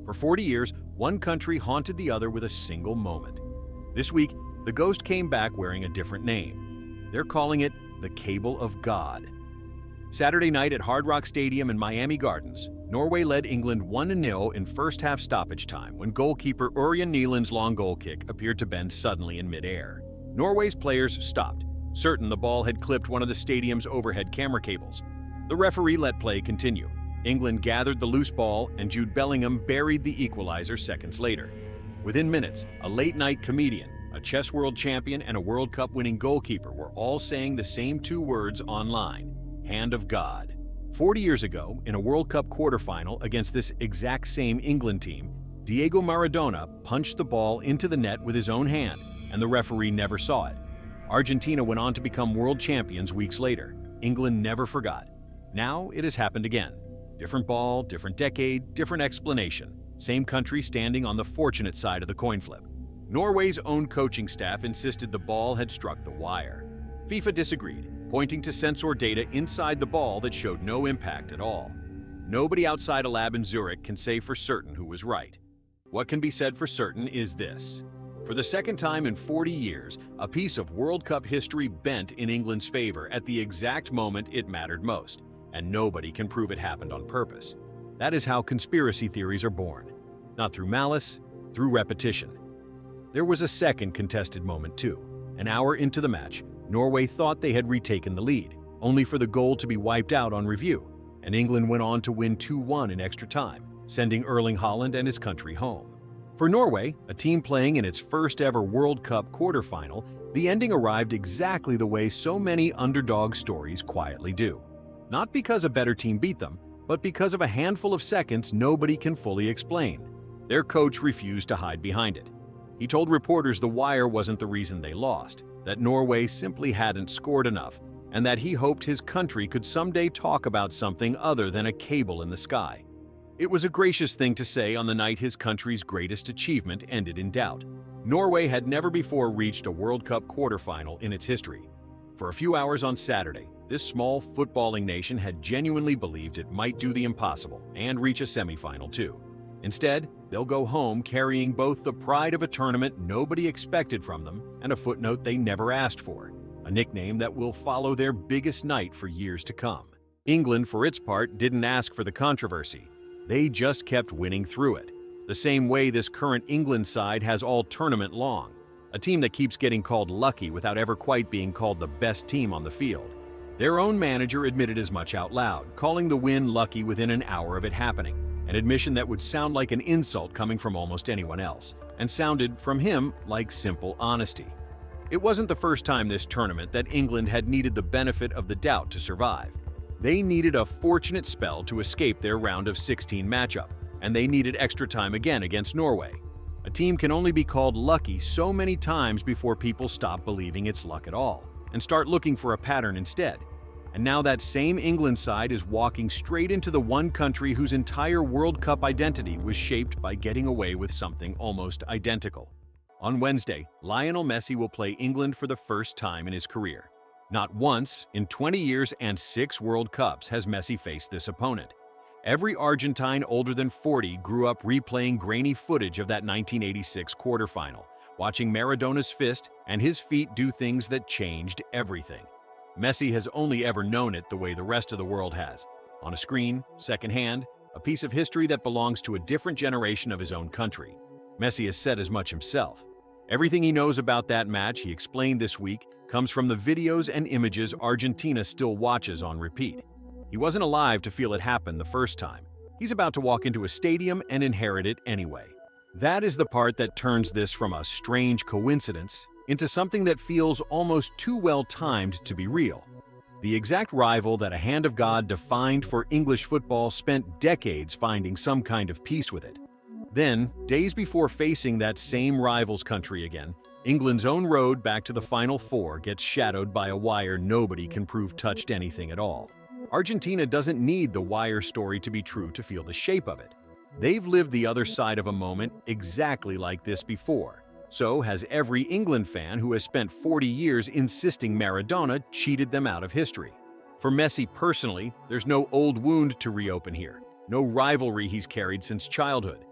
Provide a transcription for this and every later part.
For 40 years, one country haunted the other with a single moment. This week, the ghost came back wearing a different name. They're calling it the Cable of God. Saturday night at Hard Rock Stadium in Miami Gardens, Norway led England 1-0 in first-half stoppage time when goalkeeper Ørjan Nyland's long goal kick appeared to bend suddenly in midair. Norway's players stopped, certain the ball had clipped one of the stadium's overhead camera cables. The referee let play continue. England gathered the loose ball, and Jude Bellingham buried the equalizer seconds later. Within minutes, a late-night comedian, a chess world champion, and a World Cup-winning goalkeeper were all saying the same two words online: Hand of God. 40 years ago, in a World Cup quarterfinal against this exact same England team, Diego Maradona punched the ball into the net with his own hand, and the referee never saw it. Argentina went on to become world champions weeks later. England never forgot. Now it has happened again. Different ball, different decade, different explanation. Same country standing on the fortunate side of the coin flip. Norway's own coaching staff insisted the ball had struck the wire. FIFA disagreed, pointing to sensor data inside the ball that showed no impact at all. Nobody outside a lab in Zurich can say for certain who was right. What can be said for certain is this: for the second time in 40 years, a piece of World Cup history bent in England's favor at the exact moment it mattered most, and nobody can prove it happened on purpose. That is how conspiracy theories are born. Not through malice, through repetition. There was a second contested moment too. An hour into the match, Norway thought they had retaken the lead, only for the goal to be wiped out on review, and England went on to win 2-1 in extra time, sending Erling Haaland and his country home. For Norway, a team playing in its first ever World Cup quarterfinal, the ending arrived exactly the way so many underdog stories quietly do. Not because a better team beat them, but because of a handful of seconds nobody can fully explain. Their coach refused to hide behind it. He told reporters the wire wasn't the reason they lost, that Norway simply hadn't scored enough, and that he hoped his country could someday talk about something other than a cable in the sky. It was a gracious thing to say on the night his country's greatest achievement ended in doubt. Norway had never before reached a World Cup quarterfinal in its history. For a few hours on Saturday, this small footballing nation had genuinely believed it might do the impossible and reach a semifinal too. Instead, they'll go home carrying both the pride of a tournament nobody expected from them and a footnote they never asked for, a nickname that will follow their biggest night for years to come. England, for its part, didn't ask for the controversy. They just kept winning through it, the same way this current England side has all tournament long, a team that keeps getting called lucky without ever quite being called the best team on the field. Their own manager admitted as much out loud, calling the win lucky within an hour of it happening, an admission that would sound like an insult coming from almost anyone else, and sounded, from him, like simple honesty. It wasn't the first time this tournament that England had needed the benefit of the doubt to survive. They needed a fortunate spell to escape their round of 16 matchup, and they needed extra time again against Norway. A team can only be called lucky so many times before people stop believing it's luck at all, and start looking for a pattern instead. And now that same England side is walking straight into the one country whose entire World Cup identity was shaped by getting away with something almost identical. On Wednesday, Lionel Messi will play England for the first time in his career. Not once, in 20 years and 6 World Cups, has Messi faced this opponent. Every Argentine older than 40 grew up replaying grainy footage of that 1986 quarterfinal, watching Maradona's fist and his feet do things that changed everything. Messi has only ever known it the way the rest of the world has. On a screen, secondhand, a piece of history that belongs to a different generation of his own country. Messi has said as much himself. Everything he knows about that match, he explained this week, comes from the videos and images Argentina still watches on repeat. He wasn't alive to feel it happen the first time. He's about to walk into a stadium and inherit it anyway. That is the part that turns this from a strange coincidence into something that feels almost too well-timed to be real. The exact rival that a hand of God defined for English football spent decades finding some kind of peace with it. Then, days before facing that same rival's country again, England's own road back to the Final Four gets shadowed by a wire nobody can prove touched anything at all. Argentina doesn't need the wire story to be true to feel the shape of it. They've lived the other side of a moment exactly like this before. So has every England fan who has spent 40 years insisting Maradona cheated them out of history. For Messi personally, there's no old wound to reopen here, no rivalry he's carried since childhood.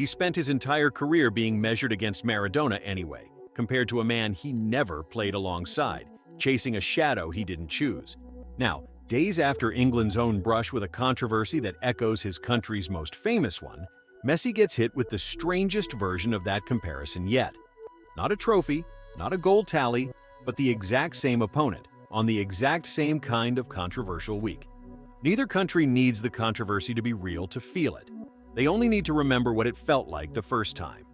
He spent his entire career being measured against Maradona anyway, compared to a man he never played alongside, chasing a shadow he didn't choose. Now, days after England's own brush with a controversy that echoes his country's most famous one, Messi gets hit with the strangest version of that comparison yet. Not a trophy, not a goal tally, but the exact same opponent, on the exact same kind of controversial week. Neither country needs the controversy to be real to feel it. They only need to remember what it felt like the first time.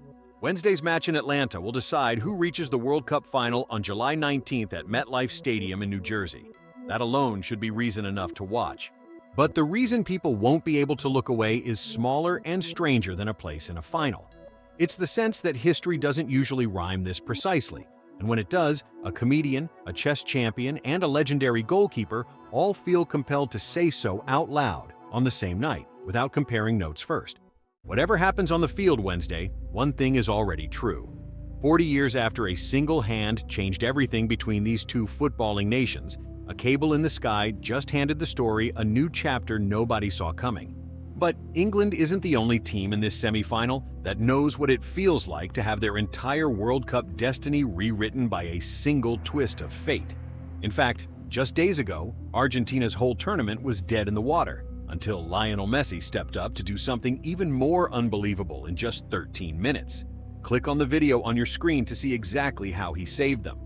Wednesday's match in Atlanta will decide who reaches the World Cup final on July 19th at MetLife Stadium in New Jersey. That alone should be reason enough to watch. But the reason people won't be able to look away is smaller and stranger than a place in a final. It's the sense that history doesn't usually rhyme this precisely, and when it does, a comedian, a chess champion, and a legendary goalkeeper all feel compelled to say so out loud on the same night, without comparing notes first. Whatever happens on the field Wednesday, one thing is already true. 40 years after a single hand changed everything between these two footballing nations, a cable in the sky just handed the story a new chapter nobody saw coming. But England isn't the only team in this semifinal that knows what it feels like to have their entire World Cup destiny rewritten by a single twist of fate. In fact, just days ago, Argentina's whole tournament was dead in the water, until Lionel Messi stepped up to do something even more unbelievable in just 13 minutes. Click on the video on your screen to see exactly how he saved them.